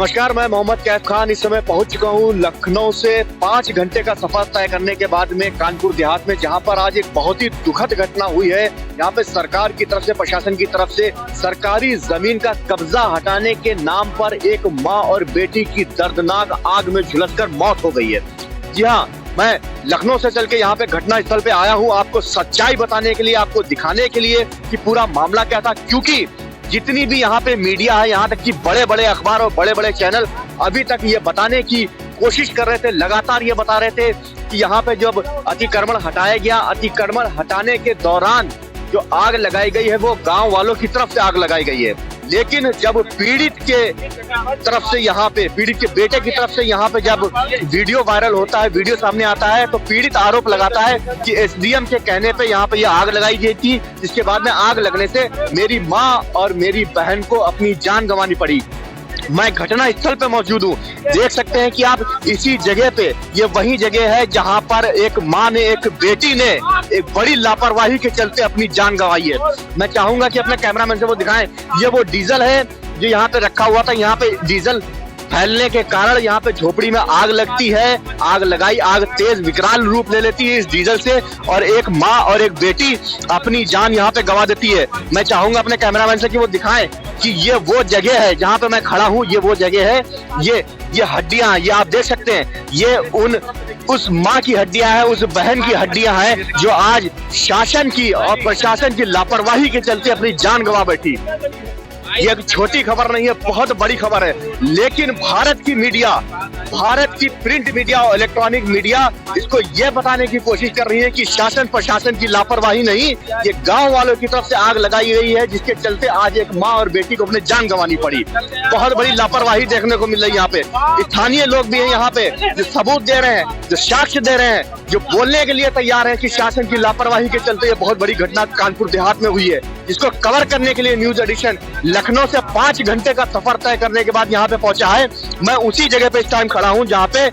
नमस्कार, मैं मोहम्मद कैफ खान इस समय पहुंच चुका हूं लखनऊ से 5 घंटे का सफर तय करने के बाद में कानपुर देहात में, जहां पर आज एक बहुत ही दुखद घटना हुई है। यहां पे सरकार की तरफ से, प्रशासन की तरफ से सरकारी जमीन का कब्जा हटाने के नाम पर एक मां और बेटी की दर्दनाक आग में झुलसकर मौत हो गई है। जी हाँ, मैं लखनऊ से चल के यहाँ पे घटना स्थल पे आया हूँ, आपको सच्चाई बताने के लिए, आपको दिखाने के लिए कि पूरा मामला क्या था। क्योंकि जितनी भी यहाँ पे मीडिया है, यहाँ तक कि बड़े बड़े अखबार और बड़े बड़े चैनल अभी तक ये बताने की कोशिश कर रहे थे, लगातार ये बता रहे थे कि यहाँ पे जब अतिक्रमण हटाया गया, अतिक्रमण हटाने के दौरान जो आग लगाई गई है वो गांव वालों की तरफ से आग लगाई गई है। लेकिन जब पीड़ित के तरफ से, यहाँ पे पीड़ित के बेटे की तरफ से यहाँ पे जब वीडियो वायरल होता है, वीडियो सामने आता है, तो पीड़ित आरोप लगाता है कि एसडीएम के कहने पे यहाँ पे ये आग लगाई गई थी, जिसके बाद में आग लगने से मेरी माँ और मेरी बहन को अपनी जान गंवानी पड़ी। मैं घटना स्थल पे मौजूद हूँ, देख सकते हैं कि आप इसी जगह पे, ये वही जगह है जहाँ पर एक माँ ने, एक बेटी ने एक बड़ी लापरवाही के चलते अपनी जान गंवाई है। मैं चाहूंगा कि अपने कैमरामैन से वो दिखाएं। ये वो डीजल है जो यहाँ पे रखा हुआ था। यहाँ पे डीजल फैलने के कारण यहाँ पे झोपड़ी में आग लगती है। आग लगाई, आग तेज विकराल रूप ले लेती है इस डीजल से, और एक माँ और एक बेटी अपनी जान यहाँ पे गंवा देती है। मैं चाहूंगा अपने कैमरामैन से कि वो दिखाएं कि ये वो जगह है जहाँ पे मैं खड़ा हूँ, ये वो जगह है। ये हड्डियां, ये आप देख सकते हैं, ये उस माँ की हड्डियां हैं, उस बहन की हड्डियां हैं जो आज शासन की और प्रशासन की लापरवाही के चलते अपनी जान गंवा बैठी। ये एक छोटी खबर नहीं है, बहुत बड़ी खबर है। लेकिन भारत की मीडिया, भारत की प्रिंट मीडिया और इलेक्ट्रॉनिक मीडिया इसको ये बताने की कोशिश कर रही है कि शासन प्रशासन की लापरवाही नहीं, ये गांव वालों की तरफ से आग लगाई गई है, जिसके चलते आज एक माँ और बेटी को अपनी जान गंवानी पड़ी। बहुत बड़ी लापरवाही देखने को मिल रही है। यहाँ पे स्थानीय लोग भी हैं यहाँ पे जो सबूत दे रहे हैं, जो साक्ष्य दे रहे हैं, जो बोलने के लिए तैयार है कि शासन की लापरवाही के चलते ये बहुत बड़ी घटना कानपुर देहात में हुई है। जिसको कवर करने के लिए न्यूज एडिशन लखनऊ से 5 घंटे का सफर तय करने के बाद यहाँ पे पहुंचा है। मैं उसी जगह पे इस टाइम खड़ा हूँ जहाँ पे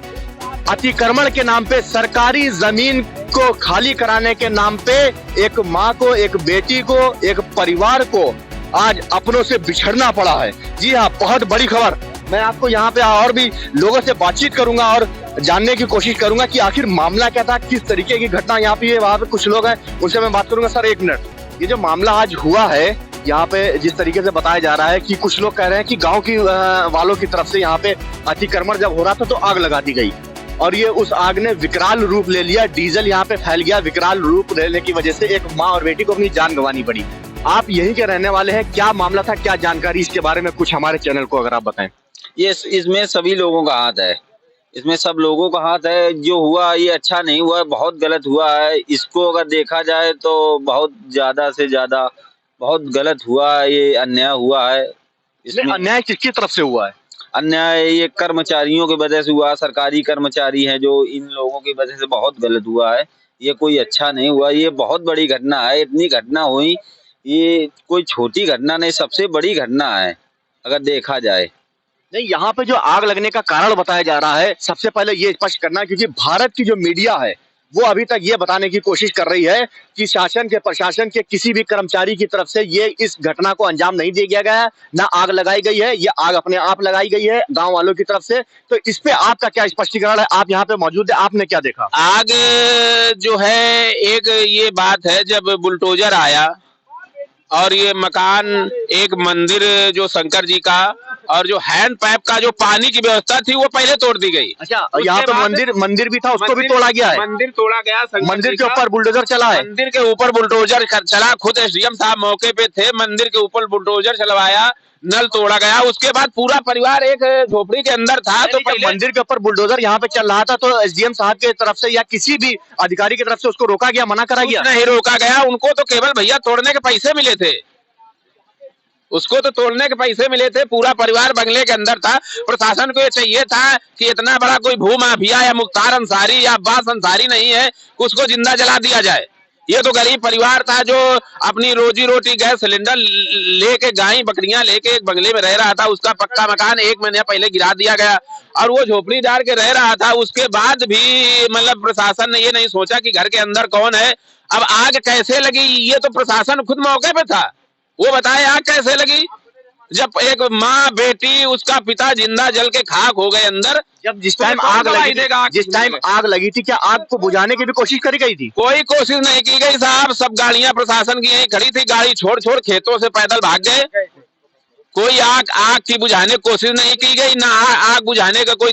अतिक्रमण के नाम पे, सरकारी जमीन को खाली कराने के नाम पे एक माँ को, एक बेटी को, एक परिवार को आज अपनों से बिछड़ना पड़ा है। जी हाँ, बहुत बड़ी खबर। मैं आपको यहाँ पे और भी लोगों से बातचीत करूंगा और जानने की कोशिश करूंगा कि आखिर मामला क्या था, किस तरीके की घटना यहाँ पे है। वहाँ पे कुछ लोग हैं, उनसे मैं बात करूंगा। सर, 1 मिनट, ये जो मामला आज हुआ है यहाँ पे, जिस तरीके से बताया जा रहा है कि कुछ लोग कह रहे हैं कि गांव की वालों की तरफ से यहाँ पे अतिक्रमण जब हो रहा था तो आग लगा दी गई, और ये उस आग ने विकराल रूप ले लिया, डीजल यहाँ पे फैल गया। विकराल रूप लेने की वजह से एक माँ और बेटी को अपनी जान गंवानी पड़ी। आप यहीं के रहने वाले हैं, क्या मामला था, क्या जानकारी इसके बारे में कुछ हमारे चैनल को अगर आप बताएं। ये इसमें सभी लोगों का हाथ है, इसमें सब लोगों का हाथ है। जो हुआ ये अच्छा नहीं हुआ, बहुत गलत हुआ है। इसको अगर देखा जाए तो बहुत ज्यादा से ज्यादा बहुत गलत हुआ है, ये अन्याय हुआ है। इसमें अन्याय किसकी तरफ से हुआ है? अन्याय ये कर्मचारियों की वजह से हुआ, सरकारी कर्मचारी हैं जो, इन लोगों की वजह से बहुत गलत हुआ है। ये कोई अच्छा नहीं हुआ, ये बहुत बड़ी घटना है। इतनी घटना हुई, ये कोई छोटी घटना नहीं, सबसे बड़ी घटना है अगर देखा जाए। नहीं, यहाँ पे जो आग लगने का कारण बताया जा रहा है, सबसे पहले ये स्पष्ट करना, क्योंकि भारत की जो मीडिया है वो अभी तक ये बताने की कोशिश कर रही है कि शासन के, प्रशासन के किसी भी कर्मचारी की तरफ से ये इस घटना को अंजाम नहीं दिया गया है, ना आग लगाई गई है, ये आग अपने आप लगाई गई है गांव वालों की तरफ से। तो इस पे आपका क्या स्पष्टीकरण है? आप यहाँ पे मौजूद है, आपने क्या देखा? आग जो है, एक ये बात है, जब बुलडोजर आया और ये मकान, एक मंदिर जो शंकर जी का, और जो हैंड पाइप का जो पानी की व्यवस्था थी वो पहले तोड़ दी गई। अच्छा, यहाँ पे मंदिर भी था, उसको भी तोड़ा गया है। मंदिर तोड़ा गया, मंदिर के ऊपर बुलडोजर चला है। मंदिर के ऊपर बुलडोजर चला, खुद एसडीएम साहब मौके पे थे, मंदिर के ऊपर बुलडोजर चलवाया, नल तोड़ा गया। उसके बाद पूरा परिवार एक झोपड़ी के अंदर था। तो मंदिर के ऊपर बुलडोजर यहाँ पे चल रहा था तो एसडीएम साहब की तरफ से या किसी भी अधिकारी की तरफ से उसको रोका गया, मना करा गया? नहीं रोका गया, उनको तो केवल भैया तोड़ने के पैसे मिले थे, उसको तो तोड़ने के पैसे मिले थे। पूरा परिवार बंगले के अंदर था। प्रशासन को ये चाहिए था कि इतना बड़ा कोई भू माफिया या मुख्तार अंसारी या अब्बास अंसारी नहीं है, उसको जिंदा जला दिया जाए। ये तो गरीब परिवार था जो अपनी रोजी रोटी, गैस सिलेंडर लेके, गाय बकरियां लेके एक बंगले में रह रहा था। उसका पक्का मकान 1 महीने पहले गिरा दिया गया और वो झोपड़ी डाल के रह रहा था। उसके बाद भी मतलब प्रशासन ने ये नहीं सोचा कि घर के अंदर कौन है। अब आग कैसे लगी, ये तो प्रशासन खुद मौके पे था, वो बताए आग कैसे लगी। जब एक माँ बेटी उसका पिता जिंदा जल के खाक हो गए अंदर, जब जिस तो टाइम कौन आग दवाई लगी देगा? जिस टाइम आग लगी थी, क्या आग को बुझाने की भी कोशिश करी गई थी? कोई कोशिश नहीं की गई साहब। सब गाड़ियां प्रशासन की यहीं खड़ी थी, गाड़ी छोड़ छोड़ खेतों से पैदल भाग गए। कोई आग की बुझाने की कोशिश नहीं की गई, ना आग बुझाने का कोई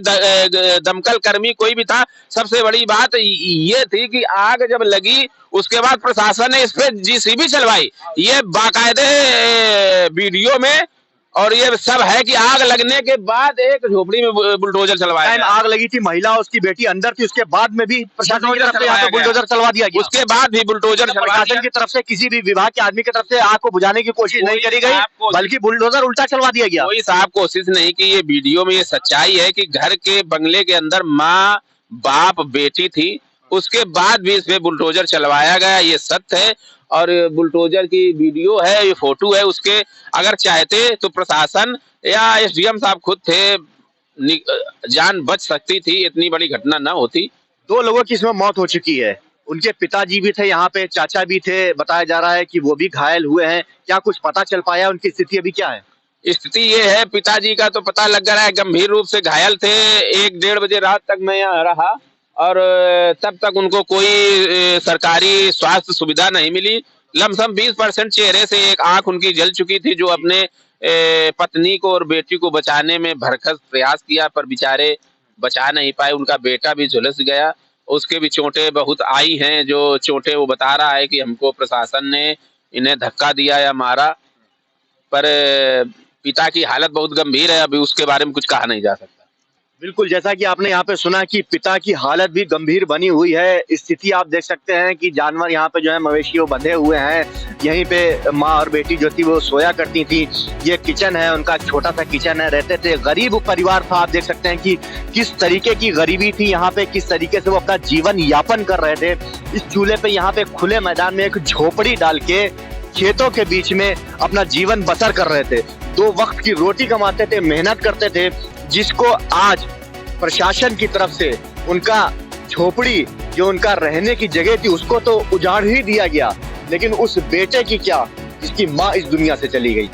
दमकल कर्मी कोई भी था। सबसे बड़ी बात ये थी कि आग जब लगी उसके बाद प्रशासन ने इस पे जीसीबी चलवाई, ये बाकायदे वीडियो में, और ये सब है कि आग लगने के बाद एक झोपड़ी में बुलडोजर चलवाया टाइम गया। आग लगी थी, महिला उसकी बेटी अंदर थी, उसके बाद में भी प्रशासन की तरफ से यहाँ पे बुलडोजर चलवा दिया गया। उसके बाद भी बुलडोजर चलवा प्रशासन दिया। की तरफ से किसी भी विभाग के आदमी की तरफ से आग को बुझाने की कोशिश नहीं करी गई, बल्कि बुलडोजर उल्टा चलवा दिया गया। कोई साहब कोशिश नहीं की। ये वीडियो में ये सच्चाई है कि घर के बंगले के अंदर माँ बाप बेटी थी, उसके बाद भी इस पे बुलडोजर चलवाया गया, ये सत्य है। और बुलडोजर की वीडियो है, ये फोटो है उसके। अगर चाहते तो प्रशासन या एसडीएम साहब खुद थे, जान बच सकती थी, इतनी बड़ी घटना ना होती। 2 लोगों की इसमें मौत हो चुकी है, उनके पिताजी भी थे यहाँ पे, चाचा भी थे, बताया जा रहा है कि वो भी घायल हुए हैं। क्या कुछ पता चल पाया, उनकी स्थिति अभी क्या है? स्थिति ये है, पिताजी का तो पता लग रहा है गंभीर रूप से घायल थे। 1-1:30 बजे रात तक मैं यहाँ रहा और तब तक उनको कोई सरकारी स्वास्थ्य सुविधा नहीं मिली। लमसम 20% चेहरे से एक आंख उनकी जल चुकी थी, जो अपने पत्नी को और बेटी को बचाने में भरसक प्रयास किया, पर बेचारे बचा नहीं पाए। उनका बेटा भी झुलस गया, उसके भी चोटें बहुत आई हैं। जो चोटें वो बता रहा है कि हमको प्रशासन ने इन्हें धक्का दिया या मारा, पर पिता की हालत बहुत गंभीर है, अभी उसके बारे में कुछ कहा नहीं जा सकता। बिल्कुल, जैसा कि आपने यहाँ पे सुना कि पिता की हालत भी गंभीर बनी हुई है। स्थिति आप देख सकते हैं कि जानवर यहाँ पे जो है मवेशी वो बंधे हुए हैं। यहीं पे माँ और बेटी जो थी वो सोया करती थी। ये किचन है, उनका छोटा सा किचन है, रहते थे। गरीब परिवार था, आप देख सकते हैं कि किस तरीके की गरीबी थी यहाँ पे, किस तरीके से वो अपना जीवन यापन कर रहे थे। इस चूल्हे पे यहाँ पे खुले मैदान में एक झोपड़ी डाल के खेतों के बीच में अपना जीवन बसर कर रहे थे। 2 वक्त की रोटी कमाते थे, मेहनत करते थे, जिसको आज प्रशासन की तरफ से उनका झोपड़ी जो उनका रहने की जगह थी उसको तो उजाड़ ही दिया गया। लेकिन उस बेटे की क्या, जिसकी माँ इस दुनिया से चली गई,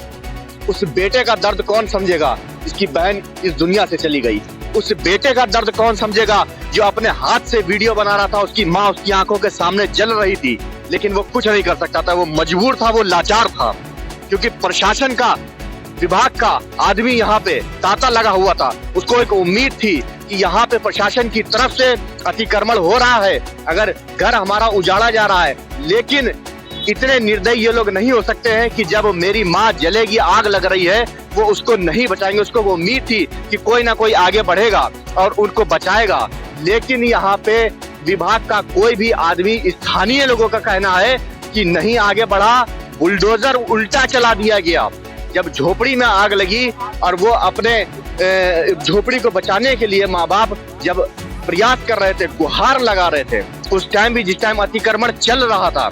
उस बेटे का दर्द कौन समझेगा? इसकी बहन इस दुनिया से चली गई। उस बेटे का दर्द कौन समझेगा जो अपने हाथ से वीडियो बना रहा था? उसकी माँ उसकी आंखों के सामने जल रही थी, लेकिन वो कुछ नहीं कर सकता था, वो मजबूर था, वो लाचार था, क्योंकि प्रशासन का, विभाग का आदमी यहाँ पे तांता लगा हुआ था। उसको एक उम्मीद थी कि यहाँ पे प्रशासन की तरफ से अतिक्रमण हो रहा है, अगर घर हमारा उजाड़ा जा रहा है। लेकिन इतने निर्दयी ये लोग नहीं हो सकते हैं कि जब मेरी माँ जलेगी, आग लग रही है, वो उसको नहीं बचाएंगे। उसको वो उम्मीद थी कि कोई ना कोई आगे बढ़ेगा और उनको बचाएगा। लेकिन यहाँ पे विभाग का कोई भी आदमी, स्थानीय लोगों का कहना है कि नहीं आगे बढ़ा, बुलडोजर उल्टा चला दिया गया। जब झोपड़ी में आग लगी और वो अपने झोपड़ी को बचाने के लिए माँ बाप जब प्रयास कर रहे थे, गुहार लगा रहे थे, उस टाइम भी, जिस टाइम अतिक्रमण चल रहा था,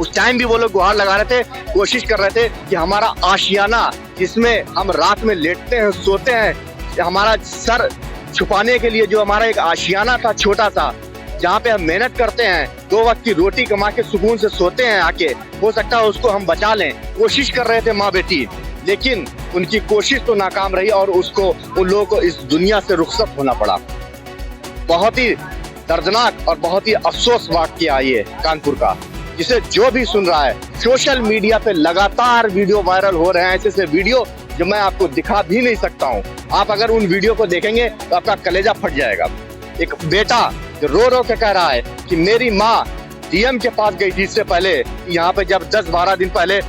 उस टाइम भी वो लोग गुहार लगा रहे थे, कोशिश कर रहे थे कि हमारा आशियाना, जिसमें हम रात में लेटते हैं, सोते हैं, हमारा सर छुपाने के लिए जो हमारा एक आशियाना था छोटा सा, जहाँ पे हम मेहनत करते हैं, 2 वक्त की रोटी कमा के सुकून से सोते हैं आके, हो सकता है उसको हम बचा लें। कोशिश कर रहे थे माँ बेटी, लेकिन उनकी कोशिश तो नाकाम रही और उसको, उन लोगों को इस दुनिया से रुखसत होना पड़ा। बहुत ही दर्दनाक और बहुत ही अफसोस वाकया ये कानपुर का, जिसे जो भी सुन रहा है, सोशल मीडिया पे लगातार वीडियो वायरल हो रहे हैं, ऐसे वीडियो जो मैं आपको दिखा भी नहीं सकता हूँ। आप अगर उन वीडियो को देखेंगे तो आपका कलेजा फट जाएगा। एक बेटा जो रो रो के कह रहा है कि मेरी माँ डीएम के पास गई थी इससे पहले, यहाँ पे जब 10-12 दिन पहले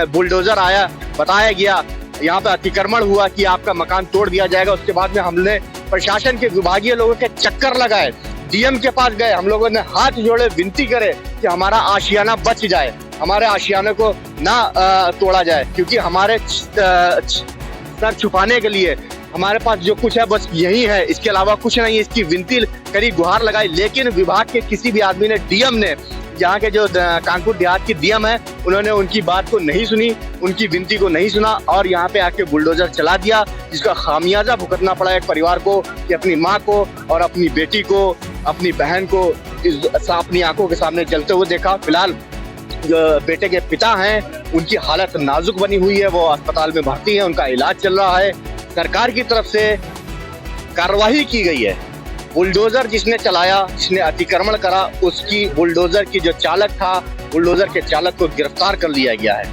बुलडोजर आया, बताया गया यहाँ पे अतिक्रमण हुआ कि आपका मकान तोड़ दिया जाएगा। उसके बाद में हमने प्रशासन के विभागीय लोगों के चक्कर लगाए, डीएम के पास गए, हम लोगों ने हाथ जोड़े, विनती करे कि हमारा आशियाना बच जाए, हमारे आशियाने को ना तोड़ा जाए, क्योंकि हमारे सर छुपाने के लिए हमारे पास जो कुछ है बस यही है, इसके अलावा कुछ नहीं है। इसकी विनती करी, गुहार लगाई, लेकिन विभाग के किसी भी आदमी ने, डीएम ने, यहाँ के जो कानपुर देहात की डीएम है, उन्होंने उनकी बात को नहीं सुनी, उनकी विनती को नहीं सुना और यहाँ पे आके बुलडोजर चला दिया, जिसका खामियाजा भुगतना पड़ा एक परिवार को कि अपनी माँ को और अपनी बेटी को, अपनी बहन को अपनी आंखों के सामने जलते हुए देखा। फिलहाल बेटे के पिता हैं, उनकी हालत नाजुक बनी हुई है, वो अस्पताल में भर्ती है, उनका इलाज चल रहा है। सरकार की तरफ से कार्रवाई की गई है। बुलडोजर जिसने चलाया, जिसने अतिक्रमण करा, उसकी बुलडोजर की जो चालक था, बुलडोजर के चालक को गिरफ्तार कर लिया गया है।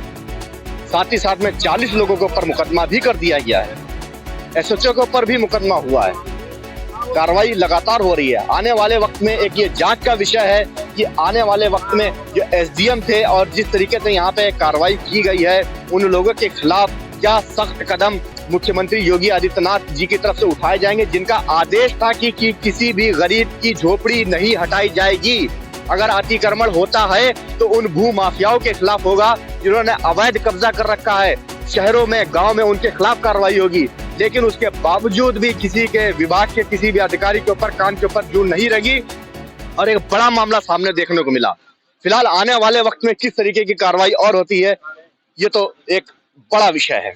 साथ ही साथ में 40 लोगों के ऊपर मुकदमा भी कर दिया गया है। एसएचओ के ऊपर भी मुकदमा हुआ है। कार्रवाई लगातार हो रही है। आने वाले वक्त में एक ये जांच का विषय है कि आने वाले वक्त में जो एसडीएम थे और जिस तरीके से यहाँ पे कार्रवाई की गई है, उन लोगों के खिलाफ क्या सख्त कदम मुख्यमंत्री योगी आदित्यनाथ जी की तरफ से उठाए जाएंगे, जिनका आदेश था कि किसी भी गरीब की झोपड़ी नहीं हटाई जाएगी। अगर अतिक्रमण होता है तो उन भू माफियाओं के खिलाफ होगा जिन्होंने अवैध कब्जा कर रखा है। शहरों में, गांव में उनके खिलाफ कार्रवाई होगी। लेकिन उसके बावजूद भी किसी के विभाग के किसी भी अधिकारी के ऊपर, कान के ऊपर जून नहीं लगी और एक बड़ा मामला सामने देखने को मिला। फिलहाल आने वाले वक्त में किस तरीके की कार्रवाई और होती है, ये तो एक बड़ा विषय है।